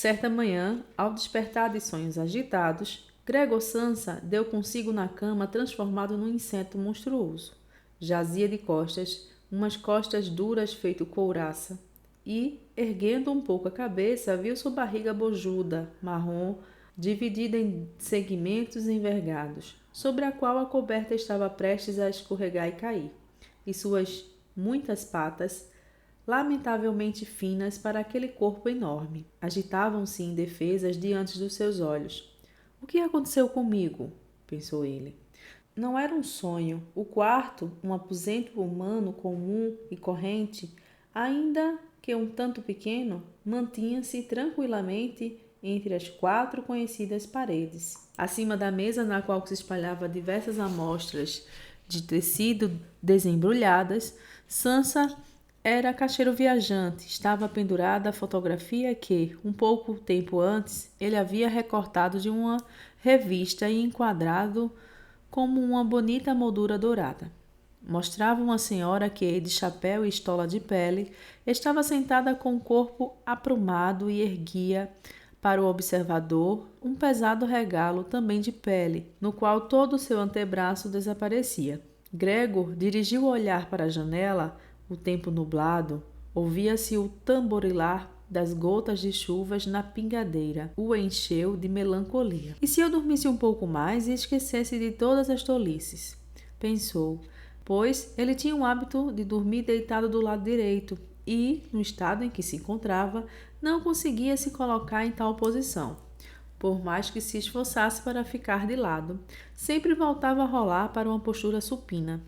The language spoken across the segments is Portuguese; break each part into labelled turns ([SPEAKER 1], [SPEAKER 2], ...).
[SPEAKER 1] Certa manhã, ao despertar de sonhos agitados, Gregor Samsa deu consigo na cama transformado num inseto monstruoso. Jazia de costas, umas costas duras feito couraça, e, erguendo um pouco a cabeça, viu sua barriga bojuda, marrom, dividida em segmentos envergados, sobre a qual a coberta estava prestes a escorregar e cair, e suas muitas patas, lamentavelmente finas para aquele corpo enorme, agitavam-se indefesas diante dos seus olhos. O que aconteceu comigo? Pensou ele. Não era um sonho. O quarto, um aposento humano comum e corrente, ainda que um tanto pequeno, mantinha-se tranquilamente entre as 4 conhecidas paredes. Acima da mesa na qual se espalhavam diversas amostras de tecido desembrulhadas, Sansa era caixeiro viajante. Estava pendurada a fotografia que, um pouco tempo antes, ele havia recortado de uma revista e enquadrado como uma bonita moldura dourada. Mostrava uma senhora que, de chapéu e estola de pele, estava sentada com o corpo aprumado e erguia para o observador um pesado regalo também de pele, no qual todo o seu antebraço desaparecia. Gregor dirigiu o olhar para a janela. O tempo nublado, ouvia-se o tamborilar das gotas de chuvas na pingadeira. O encheu de melancolia. E se eu dormisse um pouco mais e esquecesse de todas as tolices? Pensou, pois ele tinha o hábito de dormir deitado do lado direito e, no estado em que se encontrava, não conseguia se colocar em tal posição. Por mais que se esforçasse para ficar de lado, sempre voltava a rolar para uma postura supina.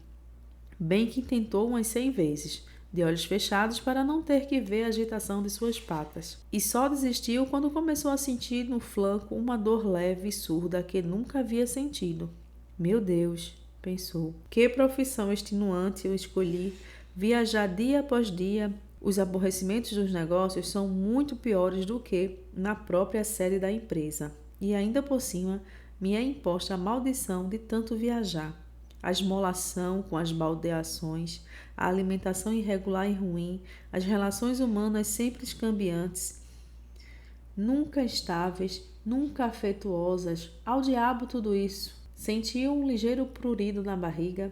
[SPEAKER 1] Bem que tentou umas 100 vezes, de olhos fechados para não ter que ver a agitação de suas patas. E só desistiu quando começou a sentir no flanco uma dor leve e surda que nunca havia sentido. Meu Deus, pensou, que profissão extenuante eu escolhi. Viajar dia após dia. Os aborrecimentos dos negócios são muito piores do que na própria sede da empresa. E ainda por cima, me é imposta a maldição de tanto viajar. A esmolação com as baldeações, a alimentação irregular e ruim, as relações humanas sempre escambiantes, nunca estáveis, nunca afetuosas. Ao diabo tudo isso! Sentiu um ligeiro prurido na barriga,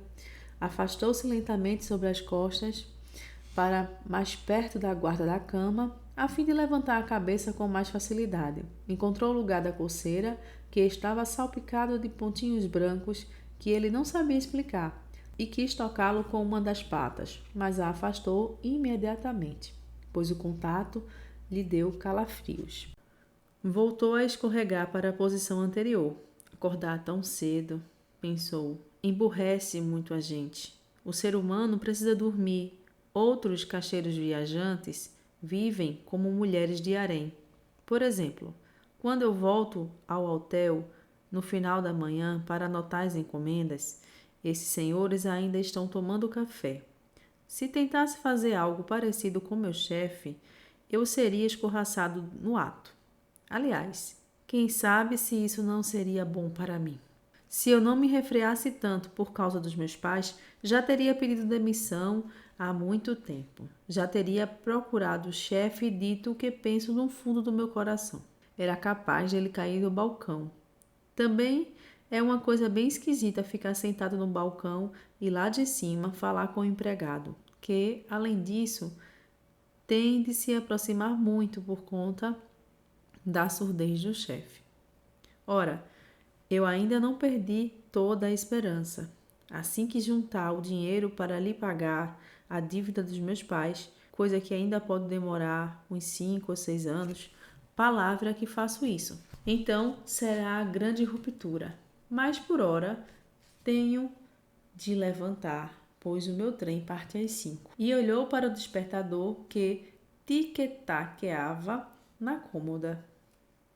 [SPEAKER 1] afastou-se lentamente sobre as costas para mais perto da guarda da cama, a fim de levantar a cabeça com mais facilidade. Encontrou o lugar da coceira, que estava salpicado de pontinhos brancos que ele não sabia explicar, e quis tocá-lo com uma das patas, mas a afastou imediatamente, pois o contato lhe deu calafrios. Voltou a escorregar para a posição anterior. Acordar tão cedo, pensou, emburrece muito a gente. O ser humano precisa dormir. Outros caixeiros viajantes vivem como mulheres de harém. Por exemplo, quando eu volto ao hotel no final da manhã para anotar as encomendas, esses senhores ainda estão tomando café. Se tentasse fazer algo parecido com meu chefe, eu seria escorraçado no ato. Aliás, quem sabe se isso não seria bom para mim. Se eu não me refreasse tanto por causa dos meus pais, já teria pedido demissão há muito tempo. Já teria procurado o chefe e dito o que penso no fundo do meu coração. Era capaz de ele cair do balcão. Também é uma coisa bem esquisita ficar sentado no balcão e lá de cima falar com o empregado, que, além disso, tem de se aproximar muito por conta da surdez do chefe. Ora, eu ainda não perdi toda a esperança. Assim que juntar o dinheiro para lhe pagar a dívida dos meus pais, coisa que ainda pode demorar uns 5 ou 6 anos, palavra que faço isso. Então será a grande ruptura. Mas por hora tenho de levantar, pois o meu trem parte às 5. E olhou para o despertador que tiquetaqueava na cômoda.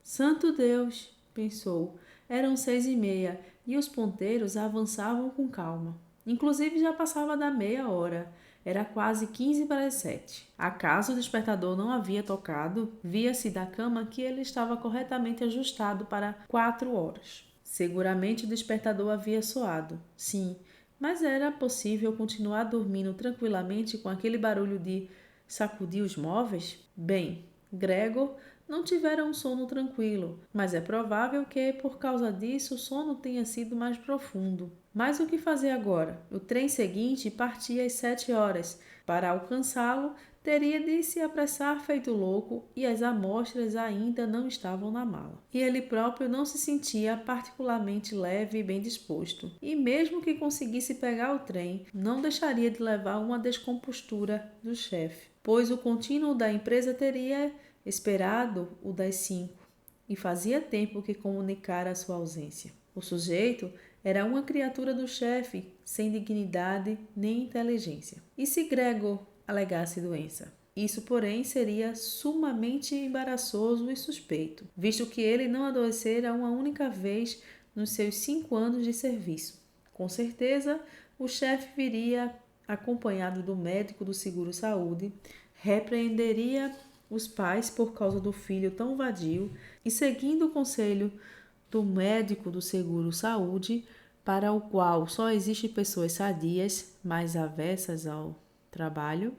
[SPEAKER 1] Santo Deus, pensou, eram 6:30 e os ponteiros avançavam com calma. Inclusive já passava da meia hora. Era quase 15 para as 7. Acaso o despertador não havia tocado? Via-se da cama que ele estava corretamente ajustado para 4 horas. Seguramente o despertador havia soado. Sim, mas era possível continuar dormindo tranquilamente com aquele barulho de sacudir os móveis? Bem, Gregor não tivera um sono tranquilo, mas é provável que, por causa disso, o sono tenha sido mais profundo. Mas o que fazer agora? O trem seguinte partia às 7 horas. Para alcançá-lo, teria de se apressar feito louco e as amostras ainda não estavam na mala. E ele próprio não se sentia particularmente leve e bem disposto. E mesmo que conseguisse pegar o trem, não deixaria de levar uma descompostura do chefe, pois o contínuo da empresa teria esperado o das 5 e fazia tempo que comunicara a sua ausência. O sujeito era uma criatura do chefe, sem dignidade nem inteligência. E se Gregor alegasse doença? Isso, porém, seria sumamente embaraçoso e suspeito, visto que ele não adoecera uma única vez nos seus 5 anos de serviço. Com certeza, o chefe viria acompanhado do médico do seguro-saúde, repreenderia os pais por causa do filho tão vadio e, seguindo o conselho do médico do seguro-saúde, para o qual só existem pessoas sadias, mais avessas ao trabalho,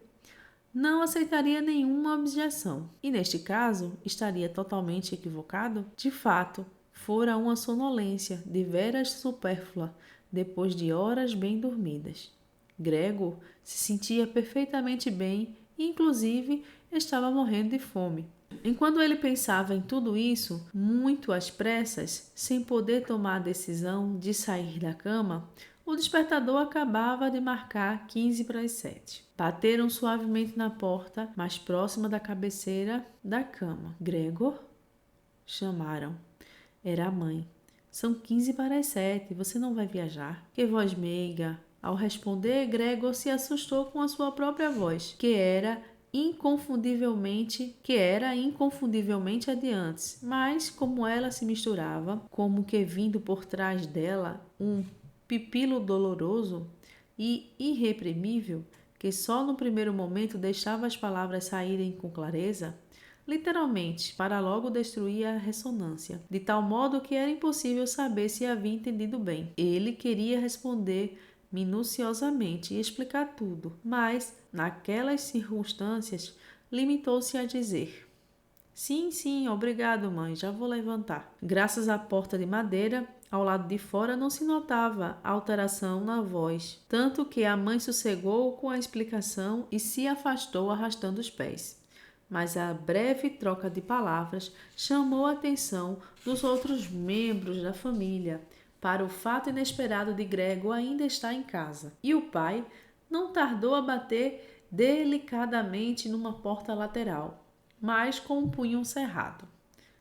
[SPEAKER 1] não aceitaria nenhuma objeção. E neste caso, estaria totalmente equivocado? De fato, fora uma sonolência de veras supérflua depois de horas bem dormidas. Gregor se sentia perfeitamente bem e, inclusive, estava morrendo de fome. Enquanto ele pensava em tudo isso, muito às pressas, sem poder tomar a decisão de sair da cama, o despertador acabava de marcar 15 para as 7. Bateram suavemente na porta, mais próxima da cabeceira da cama. Gregor? Chamaram. Era a mãe. São 15 para as 7, você não vai viajar? Que voz meiga. Ao responder, Gregor se assustou com a sua própria voz, que era inconfundivelmente a de antes, mas como ela se misturava, como que vindo por trás dela um pipilo doloroso e irreprimível, que só no primeiro momento deixava as palavras saírem com clareza, literalmente, para logo destruir a ressonância, de tal modo que era impossível saber se havia entendido bem. Ele queria responder minuciosamente e explicar tudo, mas, naquelas circunstâncias, limitou-se a dizer: Sim, obrigado, mãe, já vou levantar. Graças à porta de madeira, ao lado de fora não se notava alteração na voz, tanto que a mãe sossegou com a explicação e se afastou arrastando os pés. Mas a breve troca de palavras chamou a atenção dos outros membros da família para o fato inesperado de Gregor ainda estar em casa. E o pai não tardou a bater delicadamente numa porta lateral, mas com um punho cerrado.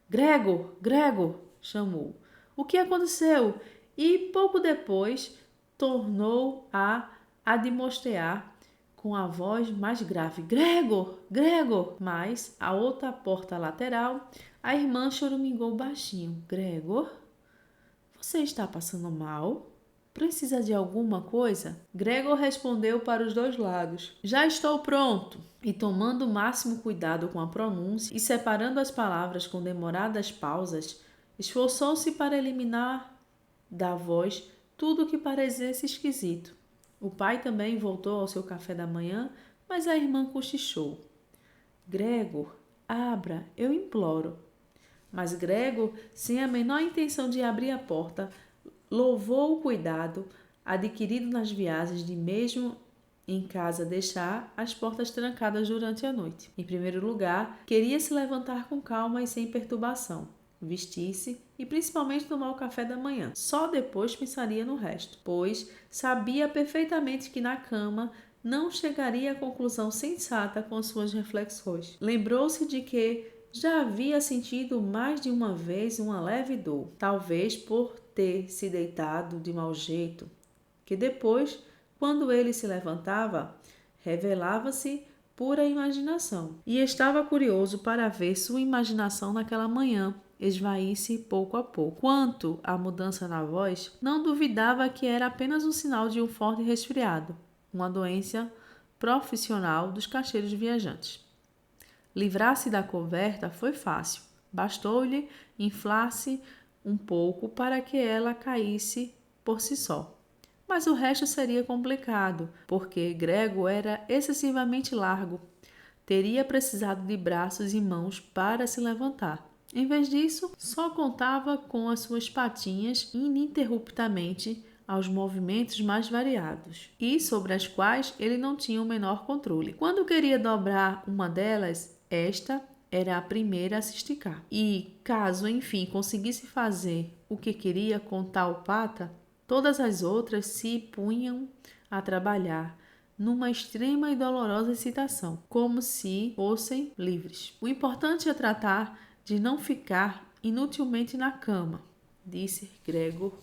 [SPEAKER 1] Gregor, chamou. O que aconteceu? E pouco depois tornou a admoestear com a voz mais grave. Gregor! Mas a outra porta lateral, a irmã choramingou baixinho. Gregor? Você está passando mal? Precisa de alguma coisa? Gregor respondeu para os dois lados. Já estou pronto. E tomando o máximo cuidado com a pronúncia e separando as palavras com demoradas pausas, esforçou-se para eliminar da voz tudo o que parecesse esquisito. O pai também voltou ao seu café da manhã, mas a irmã cochichou. Gregor, abra, eu imploro. Mas Gregor, sem a menor intenção de abrir a porta, louvou o cuidado adquirido nas viagens de mesmo em casa deixar as portas trancadas durante a noite. Em primeiro lugar, queria se levantar com calma e sem perturbação, vestir-se e principalmente tomar o café da manhã. Só depois pensaria no resto, pois sabia perfeitamente que na cama não chegaria à conclusão sensata com suas reflexões. Lembrou-se de que já havia sentido mais de uma vez uma leve dor, talvez por ter se deitado de mau jeito, que depois, quando ele se levantava, revelava-se pura imaginação. E estava curioso para ver sua imaginação naquela manhã esvair-se pouco a pouco. Quanto à mudança na voz, não duvidava que era apenas um sinal de um forte resfriado, uma doença profissional dos caixeiros viajantes. Livrar-se da coberta foi fácil. Bastou-lhe inflar-se um pouco para que ela caísse por si só. Mas o resto seria complicado, porque Gregor era excessivamente largo, teria precisado de braços e mãos para se levantar. Em vez disso, só contava com as suas patinhas ininterruptamente aos movimentos mais variados e sobre as quais ele não tinha o menor controle. Quando queria dobrar uma delas, esta era a primeira a se esticar. E, caso enfim conseguisse fazer o que queria com tal pata, todas as outras se punham a trabalhar numa extrema e dolorosa excitação, como se fossem livres. O importante é tratar de não ficar inutilmente na cama, disse Gregor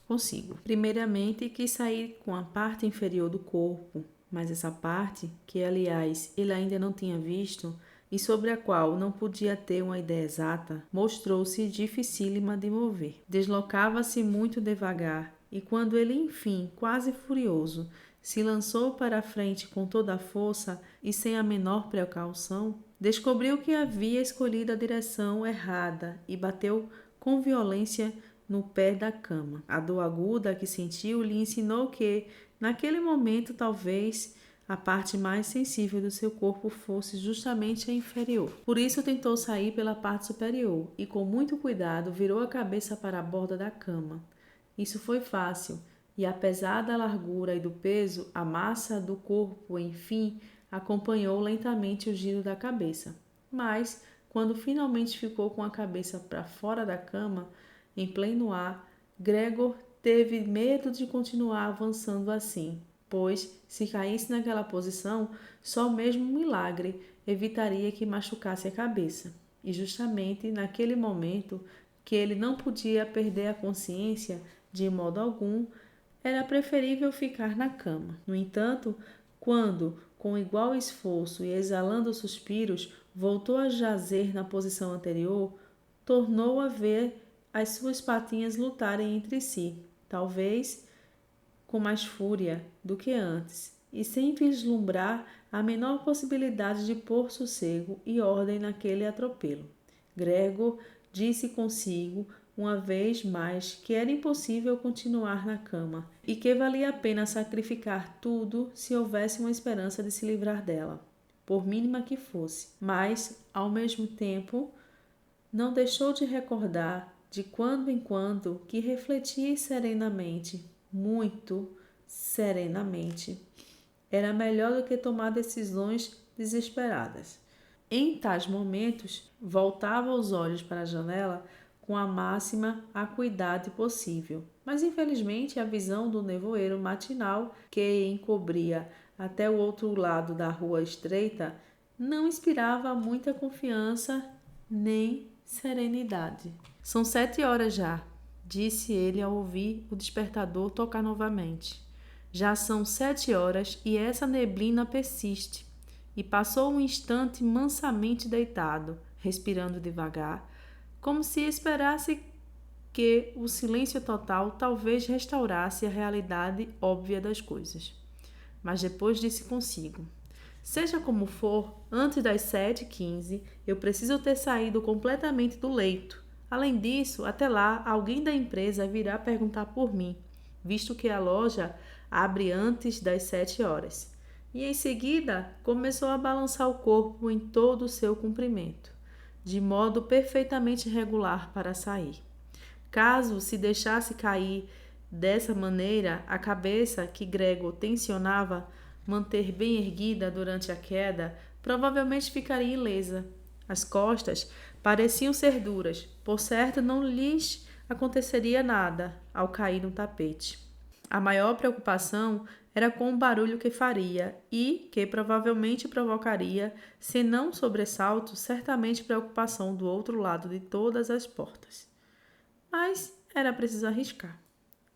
[SPEAKER 1] consigo. Primeiramente, quis sair com a parte inferior do corpo, mas essa parte, que aliás ele ainda não tinha visto e sobre a qual não podia ter uma ideia exata, mostrou-se dificílima de mover. Deslocava-se muito devagar e quando ele, enfim, quase furioso, se lançou para a frente com toda a força e sem a menor precaução, descobriu que havia escolhido a direção errada e bateu com violência no pé da cama. A dor aguda que sentiu lhe ensinou que, naquele momento, talvez a parte mais sensível do seu corpo fosse justamente a inferior. Por isso tentou sair pela parte superior e, com muito cuidado, virou a cabeça para a borda da cama. Isso foi fácil, e apesar da largura e do peso, a massa do corpo, enfim, acompanhou lentamente o giro da cabeça. Mas, quando finalmente ficou com a cabeça para fora da cama, em pleno ar, Gregor teve medo de continuar avançando assim, pois, se caísse naquela posição, só mesmo um milagre evitaria que machucasse a cabeça. E justamente naquele momento que ele não podia perder a consciência de modo algum, era preferível ficar na cama. No entanto, quando, com igual esforço e exalando suspiros, voltou a jazer na posição anterior, tornou a ver as suas patinhas lutarem entre si, talvez com mais fúria do que antes, e sem vislumbrar a menor possibilidade de pôr sossego e ordem naquele atropelo. Gregor disse consigo uma vez mais que era impossível continuar na cama e que valia a pena sacrificar tudo se houvesse uma esperança de se livrar dela, por mínima que fosse. Mas, ao mesmo tempo, não deixou de recordar, de quando em quando, que refletir serenamente, muito serenamente, era melhor do que tomar decisões desesperadas. Em tais momentos, voltava os olhos para a janela com a máxima acuidade possível, mas infelizmente a visão do nevoeiro matinal que encobria até o outro lado da rua estreita não inspirava muita confiança nem serenidade. São 7 horas já, disse ele ao ouvir o despertador tocar novamente. Já são 7 horas e essa neblina persiste. E passou um instante mansamente deitado, respirando devagar, como se esperasse que o silêncio total talvez restaurasse a realidade óbvia das coisas. Mas depois disse consigo: seja como for, antes das 7h15, eu preciso ter saído completamente do leito. Além disso, até lá, alguém da empresa virá perguntar por mim, visto que a loja abre antes das 7 horas. E em seguida, começou a balançar o corpo em todo o seu comprimento, de modo perfeitamente regular para sair. Caso se deixasse cair dessa maneira, a cabeça que Gregor tencionava manter bem erguida durante a queda, provavelmente ficaria ilesa. As costas pareciam ser duras, por certo não lhes aconteceria nada ao cair no tapete. A maior preocupação era com o barulho que faria e que provavelmente provocaria, se não sobressalto, certamente preocupação do outro lado de todas as portas. Mas era preciso arriscar.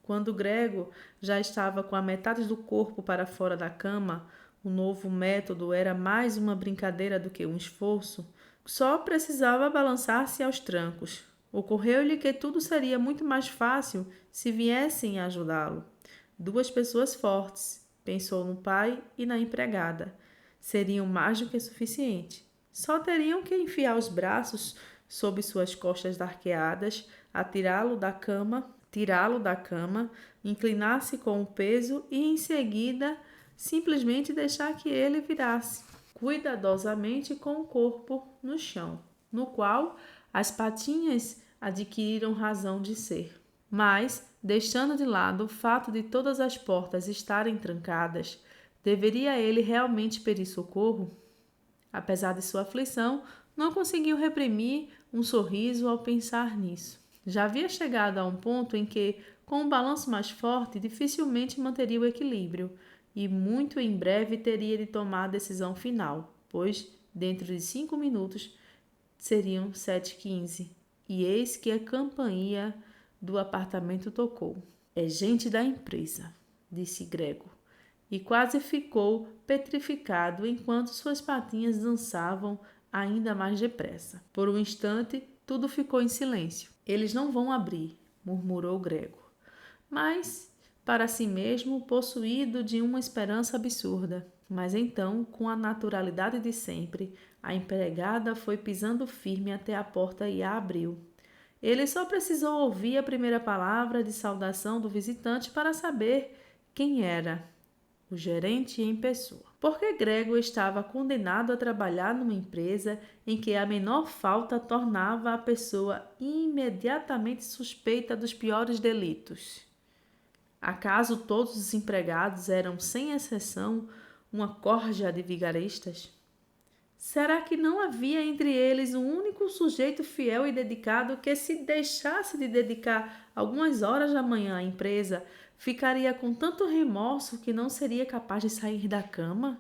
[SPEAKER 1] Quando Gregor já estava com a metade do corpo para fora da cama, o novo método era mais uma brincadeira do que um esforço, só precisava balançar-se aos trancos. Ocorreu-lhe que tudo seria muito mais fácil se viessem ajudá-lo. 2 pessoas fortes, pensou no pai e na empregada. Seriam mais do que suficiente. Só teriam que enfiar os braços sob suas costas arqueadas, tirá-lo da cama, inclinar-se com o peso e, em seguida, simplesmente deixar que ele virasse. cuidadosamente com o corpo no chão, no qual as patinhas adquiriram razão de ser. Mas, deixando de lado o fato de todas as portas estarem trancadas, deveria ele realmente pedir socorro? Apesar de sua aflição, não conseguiu reprimir um sorriso ao pensar nisso. Já havia chegado a um ponto em que, com um balanço mais forte, dificilmente manteria o equilíbrio, e muito em breve teria de tomar a decisão final, pois, dentro de 5 minutos, seriam 7h15, e eis que a campainha do apartamento tocou. É gente da empresa, disse Gregor, e quase ficou petrificado enquanto suas patinhas dançavam ainda mais depressa. Por um instante, tudo ficou em silêncio. Eles não vão abrir, murmurou Gregor, mas para si mesmo, possuído de uma esperança absurda. Mas então, com a naturalidade de sempre, a empregada foi pisando firme até a porta e a abriu. Ele só precisou ouvir a primeira palavra de saudação do visitante para saber quem era: o gerente em pessoa. Porque Gregor estava condenado a trabalhar numa empresa em que a menor falta tornava a pessoa imediatamente suspeita dos piores delitos. Acaso todos os empregados eram, sem exceção, uma corja de vigaristas? Será que não havia entre eles um único sujeito fiel e dedicado que, se deixasse de dedicar algumas horas da manhã à empresa, ficaria com tanto remorso que não seria capaz de sair da cama?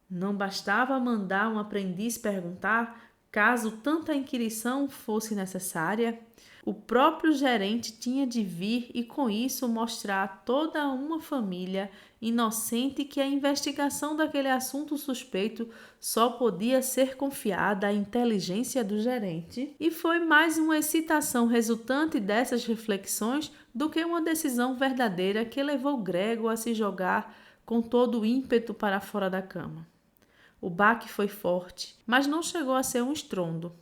[SPEAKER 1] Não bastava mandar um aprendiz perguntar, caso tanta inquirição fosse necessária? O próprio gerente tinha de vir e com isso mostrar a toda uma família inocente que a investigação daquele assunto suspeito só podia ser confiada à inteligência do gerente. E foi mais uma excitação resultante dessas reflexões do que uma decisão verdadeira que levou Gregor a se jogar com todo o ímpeto para fora da cama. O baque foi forte, mas não chegou a ser um estrondo.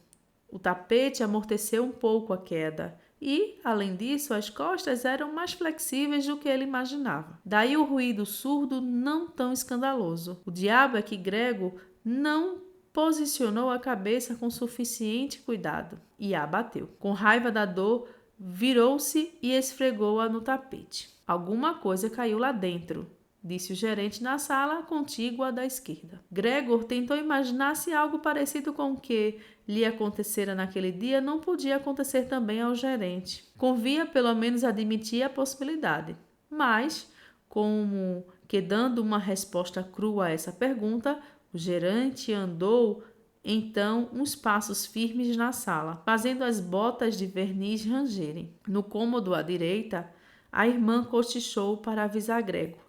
[SPEAKER 1] O tapete amorteceu um pouco a queda e, além disso, as costas eram mais flexíveis do que ele imaginava. Daí o ruído surdo não tão escandaloso. O diabo é que Gregor não posicionou a cabeça com suficiente cuidado e a abateu. Com raiva da dor, virou-se e esfregou-a no tapete. Alguma coisa caiu lá dentro, disse o gerente na sala contígua da esquerda. Gregor tentou imaginar se algo parecido com o que lhe acontecera naquele dia não podia acontecer também ao gerente. Convinha pelo menos admitir a possibilidade. Mas, como que dando uma resposta crua a essa pergunta, o gerente andou então uns passos firmes na sala, fazendo as botas de verniz rangerem. No cômodo à direita, a irmã cochichou para avisar Gregor.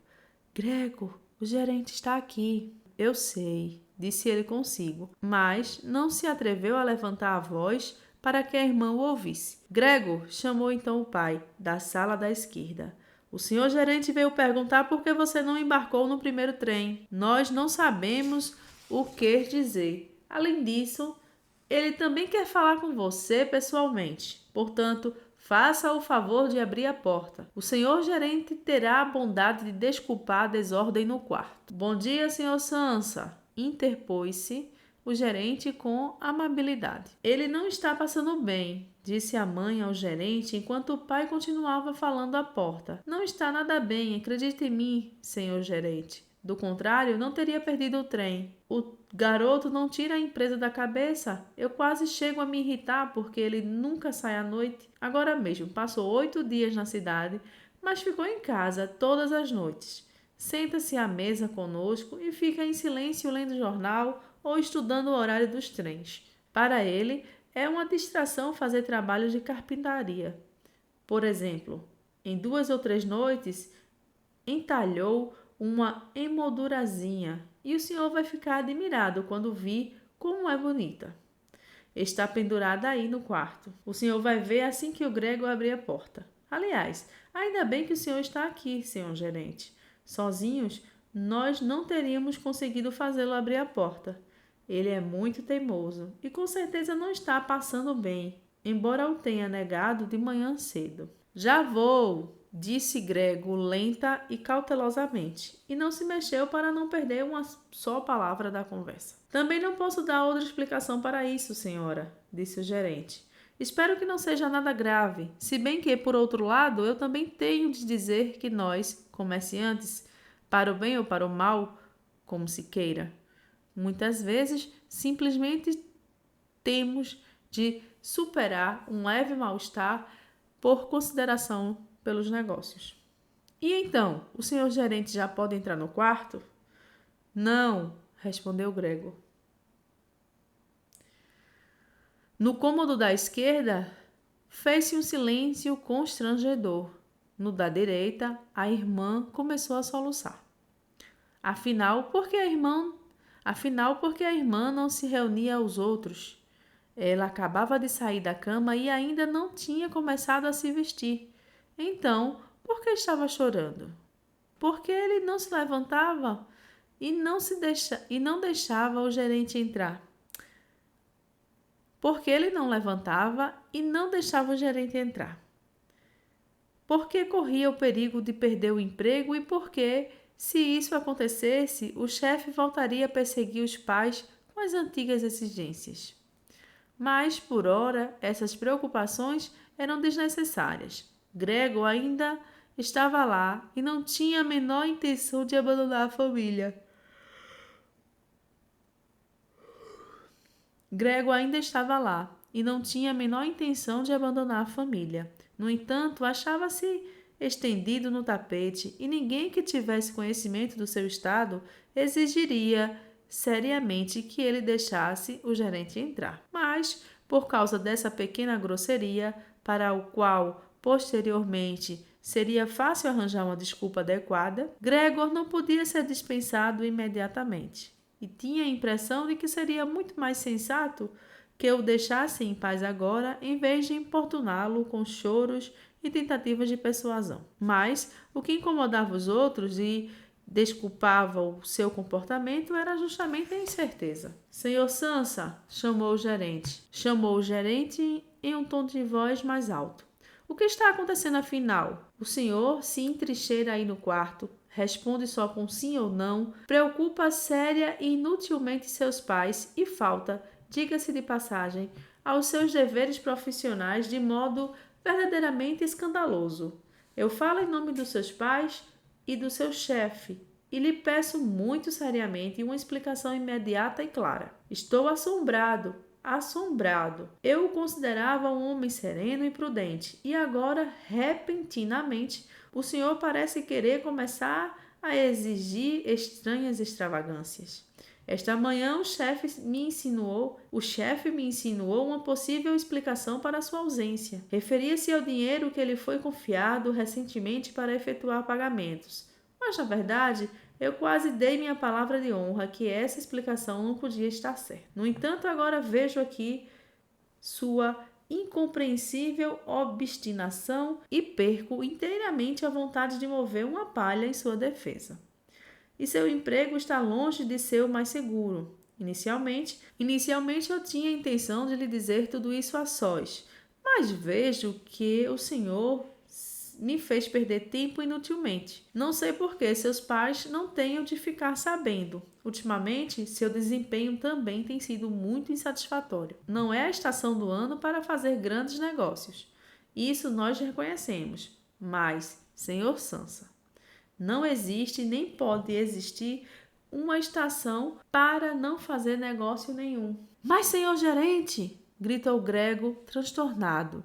[SPEAKER 1] Gregor, o gerente está aqui. Eu sei, disse ele consigo, mas não se atreveu a levantar a voz para que a irmã o ouvisse. Gregor chamou então o pai, da sala da esquerda. O senhor gerente veio perguntar por que você não embarcou no primeiro trem. Nós não sabemos o que dizer. Além disso, ele também quer falar com você pessoalmente. Portanto, faça o favor de abrir a porta. O senhor gerente terá a bondade de desculpar a desordem no quarto. Bom dia, senhor Sansa, interpôs-se o gerente com amabilidade. Ele não está passando bem, disse a mãe ao gerente enquanto o pai continuava falando à porta. Não está nada bem, acredite em mim, senhor gerente. Do contrário, não teria perdido o trem. O garoto não tira a empresa da cabeça. Eu quase chego a me irritar porque ele nunca sai à noite. Agora mesmo, passou 8 dias na cidade, mas ficou em casa todas as noites. Senta-se à mesa conosco e fica em silêncio lendo jornal ou estudando o horário dos trens. Para ele, é uma distração fazer trabalhos de carpintaria. Por exemplo, em 2 ou 3 noites, entalhou uma emoldurazinha e o senhor vai ficar admirado quando vir como é bonita. Está pendurada aí no quarto. O senhor vai ver assim que o Gregor abrir a porta. Aliás, ainda bem que o senhor está aqui, senhor gerente. Sozinhos, nós não teríamos conseguido fazê-lo abrir a porta. Ele é muito teimoso e com certeza não está passando bem, embora o tenha negado de manhã cedo. Já vou, disse Grego lenta e cautelosamente, e não se mexeu para não perder uma só palavra da conversa. Também não posso dar outra explicação para isso, senhora, disse o gerente. Espero que não seja nada grave, se bem que, por outro lado, eu também tenho de dizer que nós, comerciantes, para o bem ou para o mal, como se queira, muitas vezes simplesmente temos de superar um leve mal-estar por consideração pelos negócios. E então, o senhor gerente já pode entrar no quarto? Não, respondeu Grego. No cômodo da esquerda, fez-se um silêncio constrangedor. No da direita, a irmã começou a soluçar. Afinal, por que a irmã não se reunia aos outros? Ela acabava de sair da cama e ainda não tinha começado a se vestir. Então, por que estava chorando? Porque ele não se levantava e não deixava o gerente entrar. Porque ele não levantava e não deixava o gerente entrar. Porque corria o perigo de perder o emprego e porque, se isso acontecesse, o chefe voltaria a perseguir os pais com as antigas exigências. Mas, por ora, essas preocupações eram desnecessárias. Grego ainda estava lá e não tinha a menor intenção de abandonar a família. No entanto, achava-se estendido no tapete e ninguém que tivesse conhecimento do seu estado exigiria seriamente que ele deixasse o gerente entrar. Mas, por causa dessa pequena grosseria, para o qual, posteriormente, seria fácil arranjar uma desculpa adequada, Gregor não podia ser dispensado imediatamente. E tinha a impressão de que seria muito mais sensato que o deixasse em paz agora, em vez de importuná-lo com choros e tentativas de persuasão. Mas o que incomodava os outros e desculpava o seu comportamento era justamente a incerteza. Senhor Sansa, chamou o gerente. Chamou o gerente em um tom de voz mais alto. O que está acontecendo afinal? O senhor se entrincheira aí no quarto, responde só com sim ou não, preocupa séria e inutilmente seus pais e falta, diga-se de passagem, aos seus deveres profissionais de modo verdadeiramente escandaloso. Eu falo em nome dos seus pais e do seu chefe e lhe peço muito seriamente uma explicação imediata e clara. Estou assombrado. Eu o considerava um homem sereno e prudente e agora, repentinamente, o senhor parece querer começar a exigir estranhas extravagâncias. Esta manhã o chefe me insinuou uma possível explicação para sua ausência. Referia-se ao dinheiro que lhe foi confiado recentemente para efetuar pagamentos. Mas, na verdade, eu quase dei minha palavra de honra que essa explicação não podia estar certa. No entanto, agora vejo aqui sua incompreensível obstinação e perco inteiramente a vontade de mover uma palha em sua defesa. E seu emprego está longe de ser o mais seguro. Inicialmente eu tinha a intenção de lhe dizer tudo isso a sós, mas vejo que o senhor me fez perder tempo inutilmente. Não sei por que seus pais não tenham de ficar sabendo. Ultimamente, seu desempenho também tem sido muito insatisfatório. Não é a estação do ano para fazer grandes negócios. Isso nós reconhecemos. Mas, senhor Sansa, não existe nem pode existir uma estação para não fazer negócio nenhum. Mas, senhor gerente, gritou Grego, transtornado,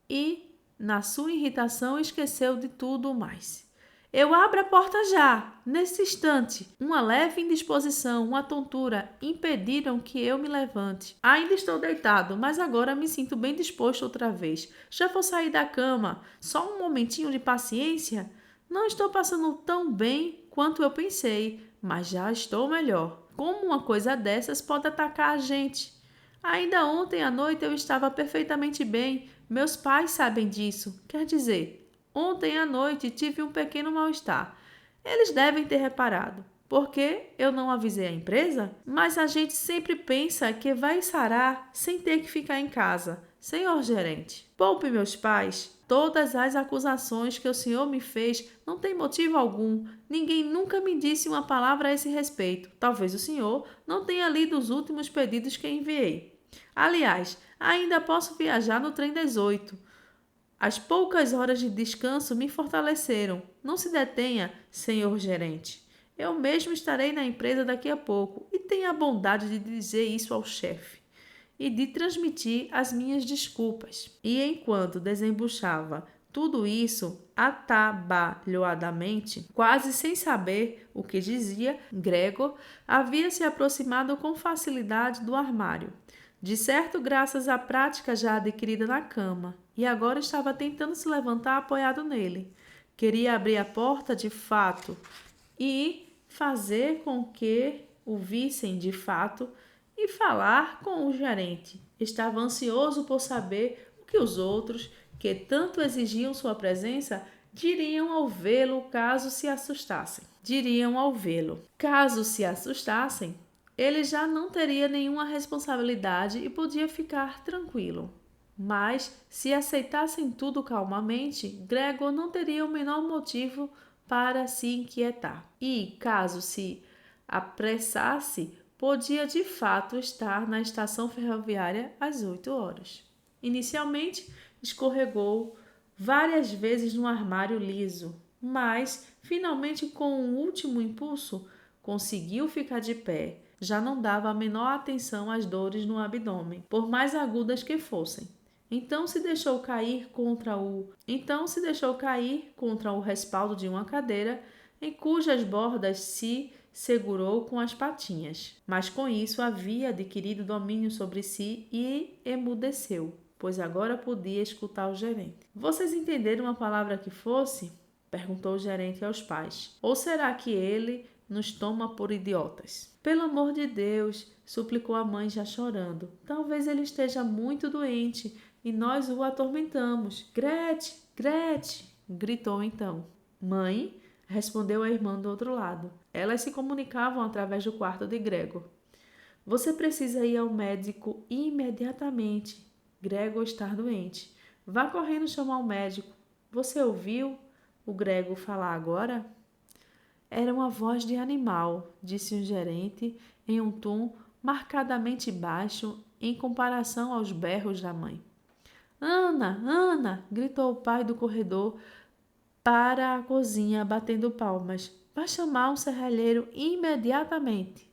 [SPEAKER 1] e, na sua irritação, esqueceu de tudo mais. Eu abro a porta já, nesse instante. Uma leve indisposição, uma tontura, impediram que eu me levante. Ainda estou deitado, mas agora me sinto bem disposto outra vez. Já vou sair da cama. Só um momentinho de paciência. Não estou passando tão bem quanto eu pensei, mas já estou melhor. Como uma coisa dessas pode atacar a gente? Ainda ontem à noite eu estava perfeitamente bem. Meus pais sabem disso. Quer dizer, ontem à noite tive um pequeno mal-estar. Eles devem ter reparado. Por que eu não avisei a empresa? Mas a gente sempre pensa que vai sarar sem ter que ficar em casa. Senhor gerente, poupe meus pais. Todas as acusações que o senhor me fez não têm motivo algum. Ninguém nunca me disse uma palavra a esse respeito. Talvez o senhor não tenha lido os últimos pedidos que enviei. Aliás, ainda posso viajar no trem das 8. As poucas horas de descanso me fortaleceram. Não se detenha, senhor gerente. Eu mesmo estarei na empresa daqui a pouco e tenha a bondade de dizer isso ao chefe e de transmitir as minhas desculpas. E enquanto desembuchava tudo isso atabalhoadamente, quase sem saber o que dizia, Gregor havia se aproximado com facilidade do armário, de certo graças à prática já adquirida na cama, e agora estava tentando se levantar apoiado nele. Queria abrir a porta de fato e fazer com que o vissem de fato e falar com o gerente. Estava ansioso por saber o que os outros, que tanto exigiam sua presença, diriam ao vê-lo caso se assustassem. Caso se assustassem, ele já não teria nenhuma responsabilidade e podia ficar tranquilo. Mas, se aceitassem tudo calmamente, Gregor não teria o menor motivo para se inquietar. E, caso se apressasse, podia de fato estar na estação ferroviária às 8 horas. Inicialmente, escorregou várias vezes no armário liso, mas, finalmente, com um último impulso, conseguiu ficar de pé. Já não dava a menor atenção às dores no abdômen, por mais agudas que fossem. Então se deixou cair contra o respaldo de uma cadeira, em cujas bordas se segurou com as patinhas. Mas com isso havia adquirido domínio sobre si e emudeceu, pois agora podia escutar o gerente. Vocês entenderam uma palavra que fosse? Perguntou o gerente aos pais. Ou será que ele nos toma por idiotas? Pelo amor de Deus, suplicou a mãe já chorando. Talvez ele esteja muito doente e nós o atormentamos. Gretchen, Gretchen, gritou então. Mãe, respondeu a irmã do outro lado. Elas se comunicavam através do quarto de Gregor. Você precisa ir ao médico imediatamente. Gregor está doente. Vá correndo chamar o médico. Você ouviu o Gregor falar agora? Era uma voz de animal, disse o gerente em um tom marcadamente baixo em comparação aos berros da mãe. Ana, Ana! Gritou o pai do corredor para a cozinha, batendo palmas. Vá chamar um serralheiro imediatamente.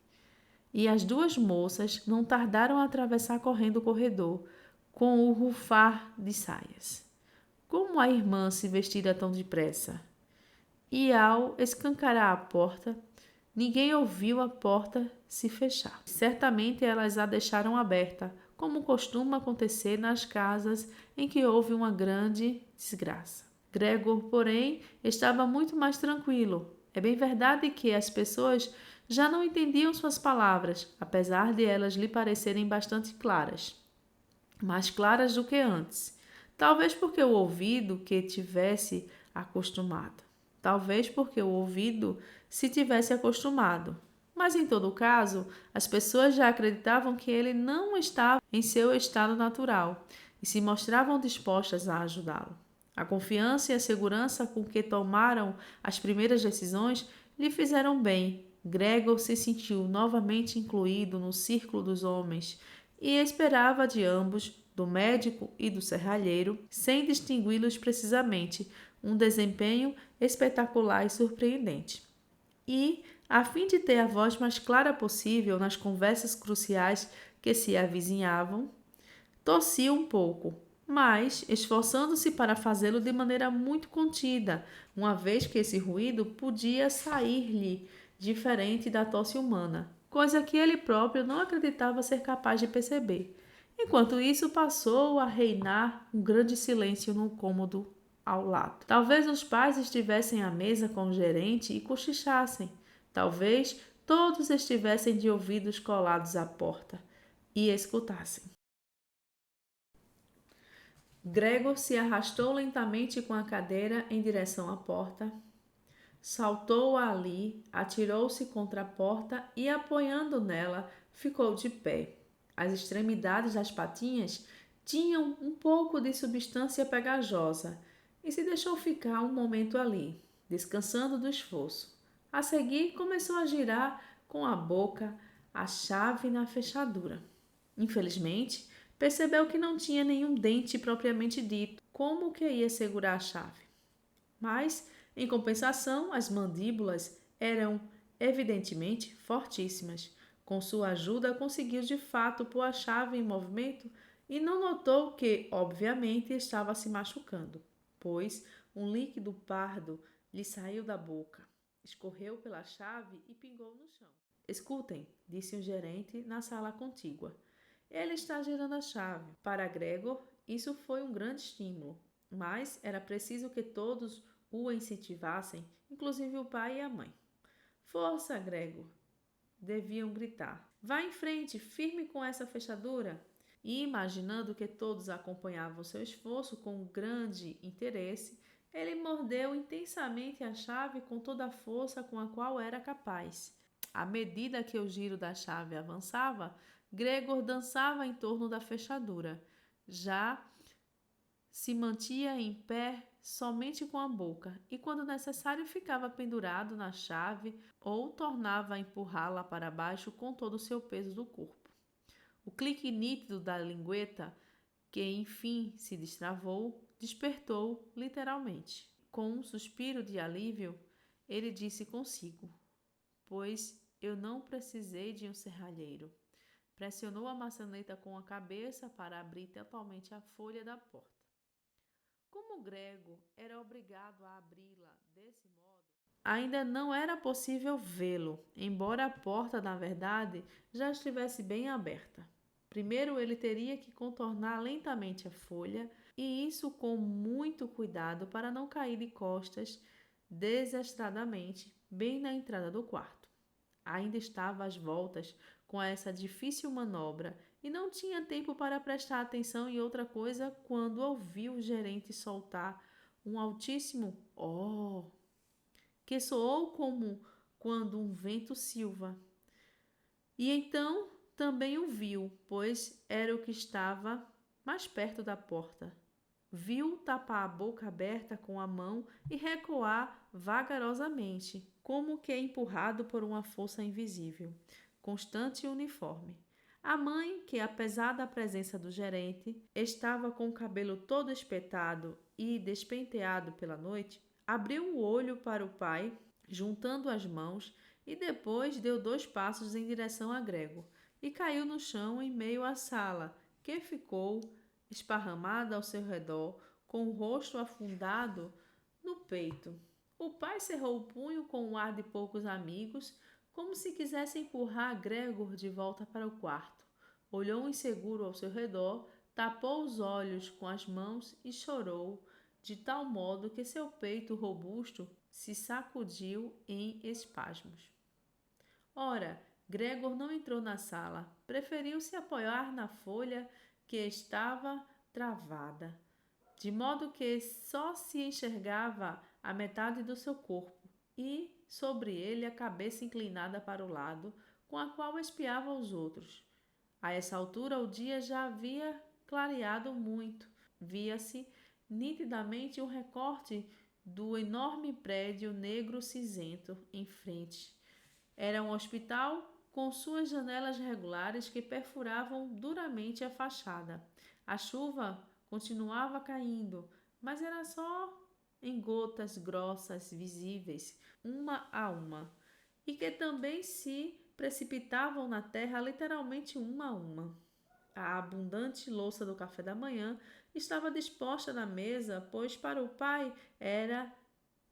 [SPEAKER 1] E as duas moças não tardaram a atravessar correndo o corredor, com o rufar de saias. Como a irmã se vestira tão depressa? E ao escancarar a porta, ninguém ouviu a porta se fechar. Certamente elas a deixaram aberta, como costuma acontecer nas casas em que houve uma grande desgraça. Gregor, porém, estava muito mais tranquilo. É bem verdade que as pessoas já não entendiam suas palavras, apesar de elas lhe parecerem bastante claras. Mais claras do que antes. Talvez porque o ouvido que tivesse acostumado. Talvez porque o ouvido se tivesse acostumado. Mas, em todo caso, as pessoas já acreditavam que ele não estava em seu estado natural e se mostravam dispostas a ajudá-lo. A confiança e a segurança com que tomaram as primeiras decisões lhe fizeram bem. Gregor se sentiu novamente incluído no círculo dos homens e esperava de ambos, do médico e do serralheiro, sem distingui-los precisamente, um desempenho espetacular e surpreendente. E, a fim de ter a voz mais clara possível nas conversas cruciais que se avizinhavam, tossiu um pouco, mas esforçando-se para fazê-lo de maneira muito contida, uma vez que esse ruído podia sair-lhe diferente da tosse humana, coisa que ele próprio não acreditava ser capaz de perceber. Enquanto isso, passou a reinar um grande silêncio no cômodo ao lado. Talvez os pais estivessem à mesa com o gerente e cochichassem. Talvez todos estivessem de ouvidos colados à porta e escutassem. Gregor se arrastou lentamente com a cadeira em direção à porta, saltou ali, atirou-se contra a porta e, apoiando nela, ficou de pé. As extremidades das patinhas tinham um pouco de substância pegajosa e se deixou ficar um momento ali, descansando do esforço. A seguir, começou a girar com a boca a chave na fechadura. Infelizmente, percebeu que não tinha nenhum dente propriamente dito. Como que ia segurar a chave? Mas, em compensação, as mandíbulas eram evidentemente fortíssimas. Com sua ajuda, conseguiu de fato pôr a chave em movimento e não notou que, obviamente, estava se machucando, pois um líquido pardo lhe saiu da boca, escorreu pela chave e pingou no chão. Escutem, disse o gerente na sala contígua. Ele está girando a chave. Para Gregor, isso foi um grande estímulo, mas era preciso que todos o incentivassem, inclusive o pai e a mãe. Força, Gregor! Deviam gritar. Vá em frente, firme com essa fechadura. E imaginando que todos acompanhavam seu esforço com grande interesse, ele mordeu intensamente a chave com toda a força com a qual era capaz. À medida que o giro da chave avançava, Gregor dançava em torno da fechadura. Já se mantinha em pé somente com a boca e, quando necessário, ficava pendurado na chave ou tornava a empurrá-la para baixo com todo o seu peso do corpo. O clique nítido da lingueta, que enfim se destravou, despertou literalmente. Com um suspiro de alívio, ele disse consigo: Pois eu não precisei de um serralheiro. Pressionou a maçaneta com a cabeça para abrir totalmente a folha da porta. Como Gregor era obrigado a abri-la desse modo, ainda não era possível vê-lo, embora a porta, na verdade, já estivesse bem aberta. Primeiro ele teria que contornar lentamente a folha, e isso com muito cuidado para não cair de costas desastradamente bem na entrada do quarto. Ainda estava às voltas com essa difícil manobra e não tinha tempo para prestar atenção em outra coisa quando ouviu o gerente soltar um altíssimo "oh", que soou como quando um vento silva. E então também o viu, pois era o que estava mais perto da porta. Viu tapar a boca aberta com a mão e recuar vagarosamente, como que empurrado por uma força invisível, constante e uniforme. A mãe, que apesar da presença do gerente, estava com o cabelo todo espetado e despenteado pela noite, abriu o olho para o pai, juntando as mãos, e depois deu 2 passos em direção a Gregor e caiu no chão em meio à sala, que ficou esparramada ao seu redor, com o rosto afundado no peito. O pai cerrou o punho com um ar de poucos amigos, como se quisesse empurrar Gregor de volta para o quarto. Olhou inseguro ao seu redor, tapou os olhos com as mãos e chorou, de tal modo que seu peito robusto se sacudiu em espasmos. Ora, Gregor não entrou na sala, preferiu se apoiar na folha que estava travada, de modo que só se enxergava a metade do seu corpo e, sobre ele, a cabeça inclinada para o lado, com a qual espiava os outros. A essa altura, o dia já havia clareado muito. Via-se nitidamente um recorte do enorme prédio negro cinzento em frente. Era um hospital com suas janelas regulares que perfuravam duramente a fachada. A chuva continuava caindo, mas era só em gotas grossas visíveis, uma a uma, e que também se precipitavam na terra literalmente uma a uma. A abundante louça do café da manhã estava disposta na mesa, pois para o pai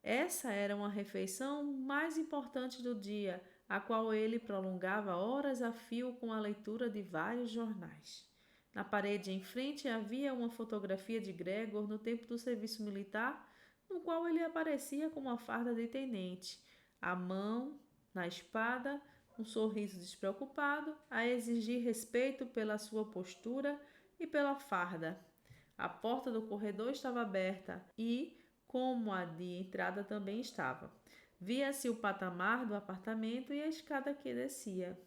[SPEAKER 1] essa era uma refeição mais importante do dia, a qual ele prolongava horas a fio com a leitura de vários jornais. Na parede em frente havia uma fotografia de Gregor no tempo do serviço militar, no qual ele aparecia com uma farda de tenente, a mão na espada, um sorriso despreocupado, a exigir respeito pela sua postura e pela farda. A porta do corredor estava aberta e, como a de entrada também estava, via-se o patamar do apartamento e a escada que descia.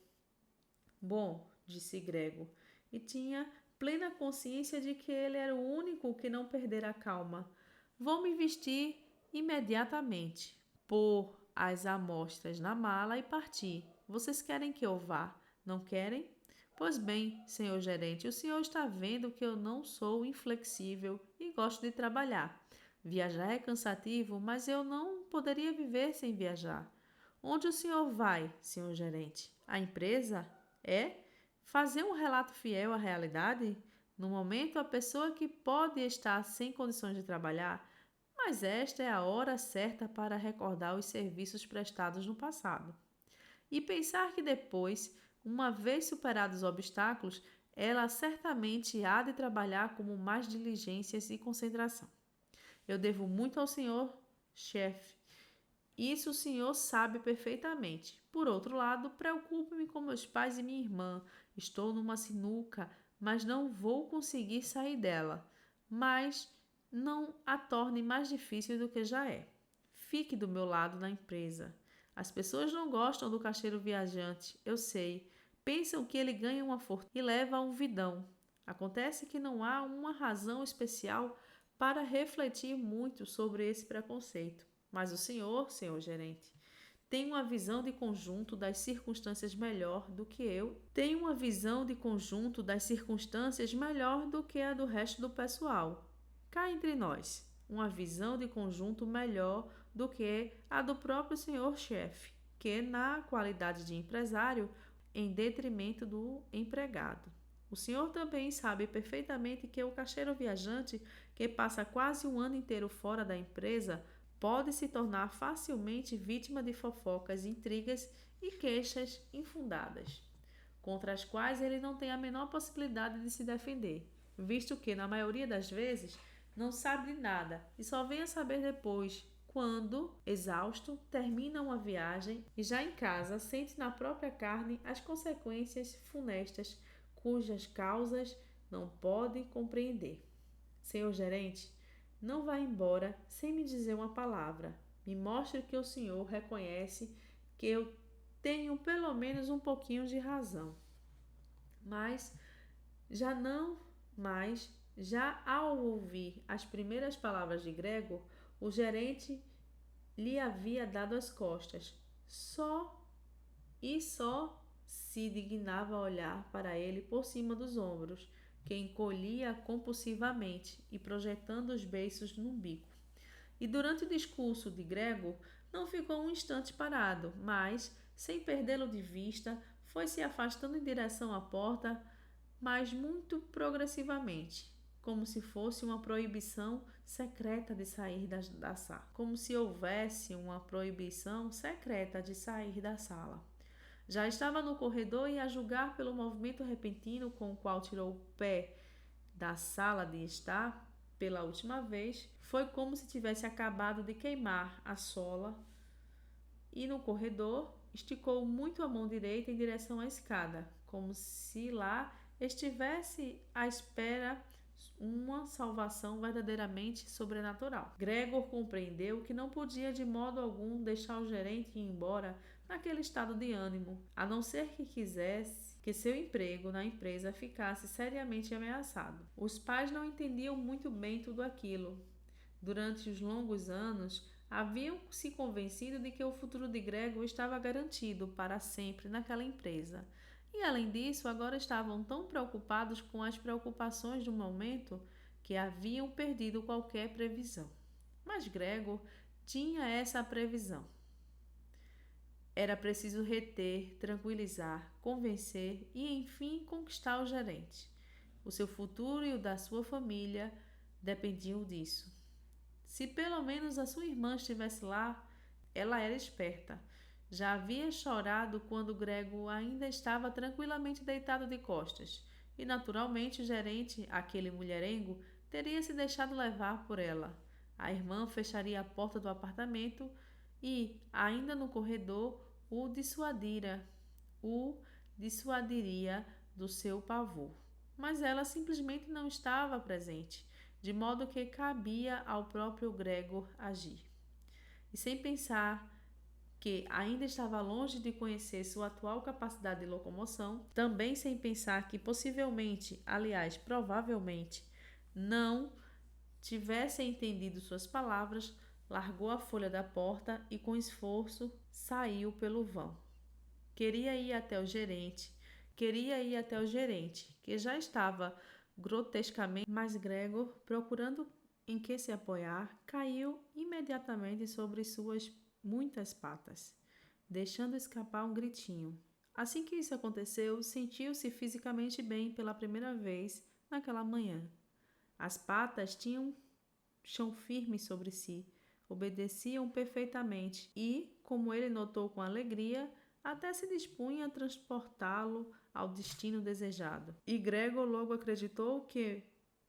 [SPEAKER 1] Bom, disse Gregor, e tinha plena consciência de que ele era o único que não perdera a calma. Vou me vestir imediatamente, pôr as amostras na mala e partir. Vocês querem que eu vá? Não querem? Pois bem, senhor gerente, o senhor está vendo que eu não sou inflexível e gosto de trabalhar. Viajar é cansativo, mas eu não poderia viver sem viajar. Onde o senhor vai, senhor gerente? A empresa? É? Fazer um relato fiel à realidade? No momento, a pessoa que pode estar sem condições de trabalhar, mas esta é a hora certa para recordar os serviços prestados no passado. E pensar que depois, uma vez superados os obstáculos, ela certamente há de trabalhar com mais diligências e concentração. Eu devo muito ao senhor, chefe. Isso o senhor sabe perfeitamente. Por outro lado, preocupo-me com meus pais e minha irmã. Estou numa sinuca, mas não vou conseguir sair dela. Mas não a torne mais difícil do que já é. Fique do meu lado na empresa. As pessoas não gostam do caixeiro viajante, eu sei. Pensam que ele ganha uma fortuna e leva a um vidão. Acontece que não há uma razão especial para refletir muito sobre esse preconceito. Mas o senhor gerente, tem uma visão de conjunto das circunstâncias melhor do que eu. Tem uma visão de conjunto das circunstâncias melhor do que a do resto do pessoal. Cá entre nós, uma visão de conjunto melhor do que a do próprio senhor chefe, que na qualidade de empresário, em detrimento do empregado. O senhor também sabe perfeitamente que o caixeiro viajante, que passa quase um ano inteiro fora da empresa, pode se tornar facilmente vítima de fofocas, intrigas e queixas infundadas, contra as quais ele não tem a menor possibilidade de se defender, visto que, na maioria das vezes, não sabe de nada e só vem a saber depois, quando, exausto, termina uma viagem e já em casa sente na própria carne as consequências funestas cujas causas não pode compreender. Senhor gerente, não vá embora sem me dizer uma palavra. Me mostre que o senhor reconhece que eu tenho pelo menos um pouquinho de razão. Mas já ao ouvir as primeiras palavras de Gregor, o gerente lhe havia dado as costas. Só se dignava a olhar para ele por cima dos ombros, que encolhia compulsivamente e projetando os beiços no bico. E durante o discurso de Gregor, não ficou um instante parado, mas, sem perdê-lo de vista, foi se afastando em direção à porta, mas muito progressivamente, como se fosse uma proibição secreta de sair da sala. Como se houvesse uma proibição secreta de sair da sala. Já estava no corredor e, a julgar pelo movimento repentino com o qual tirou o pé da sala de estar pela última vez, foi como se tivesse acabado de queimar a sola e, no corredor, esticou muito a mão direita em direção à escada, como se lá estivesse à espera uma salvação verdadeiramente sobrenatural. Gregor compreendeu que não podia de modo algum deixar o gerente ir embora naquele estado de ânimo, a não ser que quisesse que seu emprego na empresa ficasse seriamente ameaçado. Os pais não entendiam muito bem tudo aquilo. Durante os longos anos, haviam se convencido de que o futuro de Gregor estava garantido para sempre naquela empresa. E, além disso, agora estavam tão preocupados com as preocupações do momento que haviam perdido qualquer previsão. Mas Gregor tinha essa previsão. Era preciso reter, tranquilizar, convencer e, enfim, conquistar o gerente. O seu futuro e o da sua família dependiam disso. Se pelo menos a sua irmã estivesse lá, ela era esperta. Já havia chorado quando Gregor ainda estava tranquilamente deitado de costas. E, naturalmente, o gerente, aquele mulherengo, teria se deixado levar por ela. A irmã fecharia a porta do apartamento e, ainda no corredor, o dissuadiria do seu pavor. Mas ela simplesmente não estava presente, de modo que cabia ao próprio Gregor agir. E sem pensar que ainda estava longe de conhecer sua atual capacidade de locomoção, também sem pensar que possivelmente, aliás, provavelmente, não tivesse entendido suas palavras, largou a folha da porta e com esforço saiu pelo vão. Queria ir até o gerente, que já estava grotescamente, mas Gregor, procurando em que se apoiar, caiu imediatamente sobre suas muitas patas, deixando escapar um gritinho. Assim que isso aconteceu, sentiu-se fisicamente bem pela primeira vez naquela manhã. As patas tinham chão firme sobre si, obedeciam perfeitamente e, como ele notou com alegria, até se dispunha a transportá-lo ao destino desejado. E Gregor logo acreditou que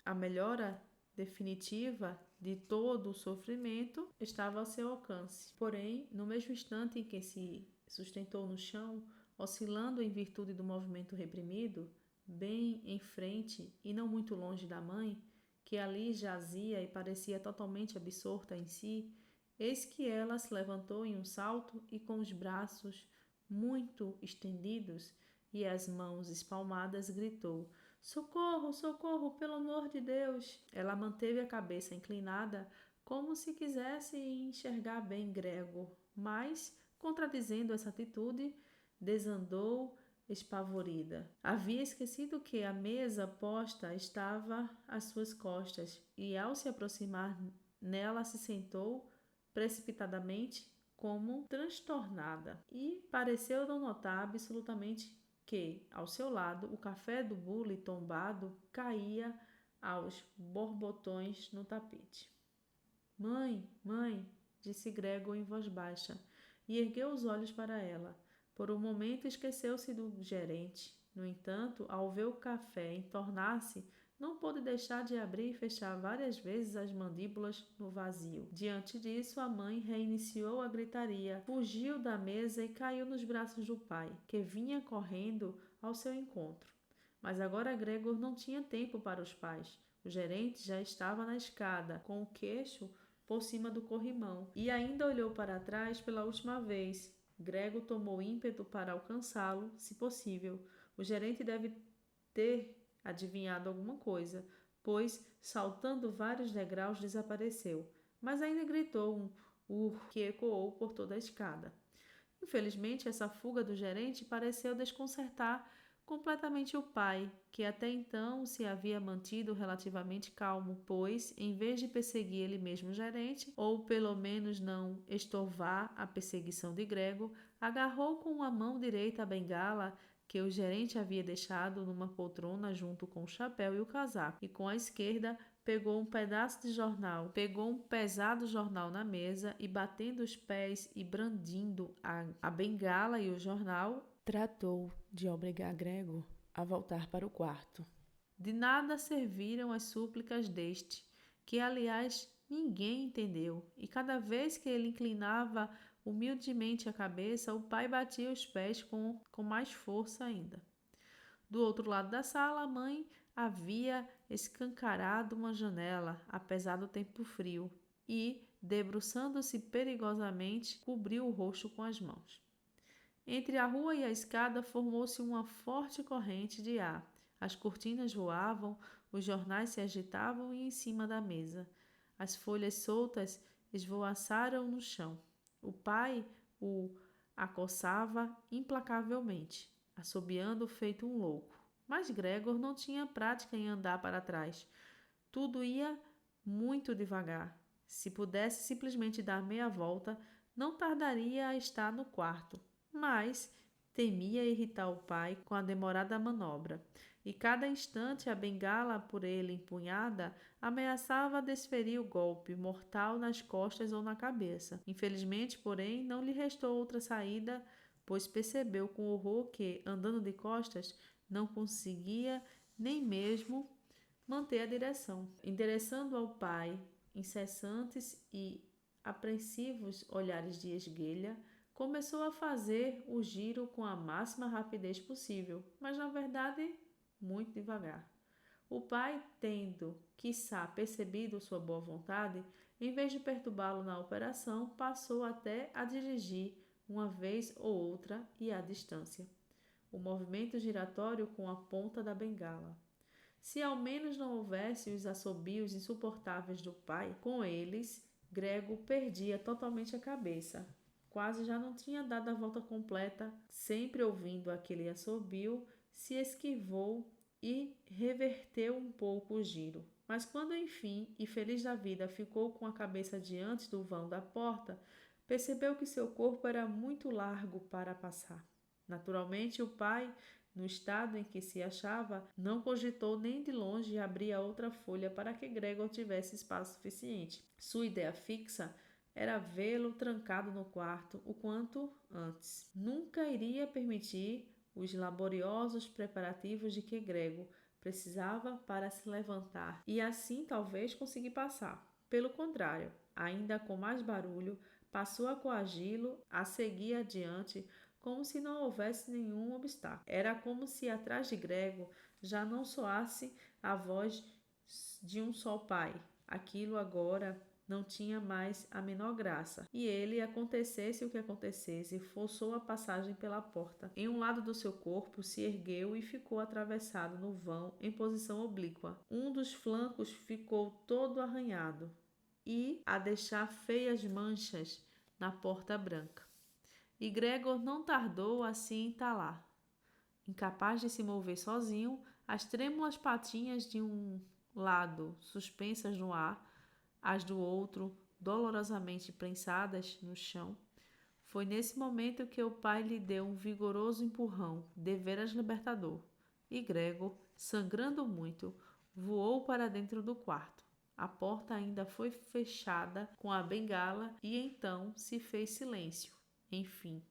[SPEAKER 1] a melhora definitiva de todo o sofrimento estava ao seu alcance. Porém, no mesmo instante em que se sustentou no chão, oscilando em virtude do movimento reprimido, bem em frente e não muito longe da mãe, que ali jazia e parecia totalmente absorta em si, eis que ela se levantou em um salto e com os braços muito estendidos e as mãos espalmadas gritou: "Socorro, socorro, pelo amor de Deus!" Ela manteve a cabeça inclinada como se quisesse enxergar bem Gregor, mas, contradizendo essa atitude, desandou espavorida. Havia esquecido que a mesa posta estava às suas costas e, ao se aproximar nela, se sentou precipitadamente como transtornada e pareceu não notar absolutamente que, ao seu lado, o café do bule tombado caía aos borbotões no tapete. Mãe, mãe, disse Gregor em voz baixa e ergueu os olhos para ela. Por um momento esqueceu-se do gerente. No entanto, ao ver o café entornar-se, não pôde deixar de abrir e fechar várias vezes as mandíbulas no vazio. Diante disso, a mãe reiniciou a gritaria, fugiu da mesa e caiu nos braços do pai, que vinha correndo ao seu encontro. Mas agora Gregor não tinha tempo para os pais. O gerente já estava na escada, com o queixo por cima do corrimão, e ainda olhou para trás pela última vez. Gregor tomou ímpeto para alcançá-lo, se possível. O gerente deve ter adivinhado alguma coisa, pois, saltando vários degraus, desapareceu. Mas ainda gritou um que ecoou por toda a escada. Infelizmente, essa fuga do gerente pareceu desconcertar completamente o pai, que até então se havia mantido relativamente calmo, pois, em vez de perseguir ele mesmo o gerente, ou pelo menos não estorvar a perseguição de Gregor, agarrou com a mão direita a bengala que o gerente havia deixado numa poltrona junto com o chapéu e o casaco, e com a esquerda pegou um pesado jornal na mesa e, batendo os pés e brandindo a bengala e o jornal, tratou de obrigar Gregor a voltar para o quarto. De nada serviram as súplicas deste, que aliás ninguém entendeu, e cada vez que ele inclinava humildemente a cabeça, o pai batia os pés com mais força ainda. Do outro lado da sala, a mãe havia escancarado uma janela, apesar do tempo frio, e, debruçando-se perigosamente, cobriu o rosto com as mãos. Entre a rua e a escada formou-se uma forte corrente de ar. As cortinas voavam, os jornais se agitavam e em cima da mesa. As folhas soltas esvoaçaram no chão. O pai o acossava implacavelmente, assobiando feito um louco. Mas Gregor não tinha prática em andar para trás. Tudo ia muito devagar. Se pudesse simplesmente dar meia volta, não tardaria a estar no quarto. Mas temia irritar o pai com a demorada manobra, e cada instante a bengala por ele empunhada ameaçava desferir o golpe mortal nas costas ou na cabeça. Infelizmente, porém, não lhe restou outra saída, pois percebeu com horror que, andando de costas, não conseguia nem mesmo manter a direção. Endereçando ao pai incessantes e apreensivos olhares de esguelha, começou a fazer o giro com a máxima rapidez possível, mas na verdade muito devagar. O pai, tendo, quiçá, percebido sua boa vontade, em vez de perturbá-lo na operação, passou até a dirigir uma vez ou outra e à distância. O movimento giratório com a ponta da bengala. Se ao menos não houvesse os assobios insuportáveis do pai, com eles, Grego perdia totalmente a cabeça. Quase já não tinha dado a volta completa, sempre ouvindo aquele assobio, se esquivou e reverteu um pouco o giro. Mas quando enfim, e feliz da vida, ficou com a cabeça diante do vão da porta, percebeu que seu corpo era muito largo para passar. Naturalmente, o pai, no estado em que se achava, não cogitou nem de longe abrir a outra folha para que Gregor tivesse espaço suficiente. Sua ideia fixa era vê-lo trancado no quarto o quanto antes. Nunca iria permitir os laboriosos preparativos de que Gregor precisava para se levantar e assim talvez conseguir passar. Pelo contrário, ainda com mais barulho, passou a coagi-lo a seguir adiante como se não houvesse nenhum obstáculo. Era como se atrás de Gregor já não soasse a voz de um só pai. Aquilo agora não tinha mais a menor graça. E ele, acontecesse o que acontecesse, forçou a passagem pela porta. Em um lado do seu corpo se ergueu e ficou atravessado no vão em posição oblíqua. Um dos flancos ficou todo arranhado e a deixar feias manchas na porta branca. E Gregor não tardou a se entalar. Incapaz de se mover sozinho, as trêmulas patinhas de um lado suspensas no ar, as do outro dolorosamente prensadas no chão. Foi nesse momento que o pai lhe deu um vigoroso empurrão, deveras libertador, e Gregor, sangrando muito, voou para dentro do quarto. A porta ainda foi fechada com a bengala e então se fez silêncio. Enfim.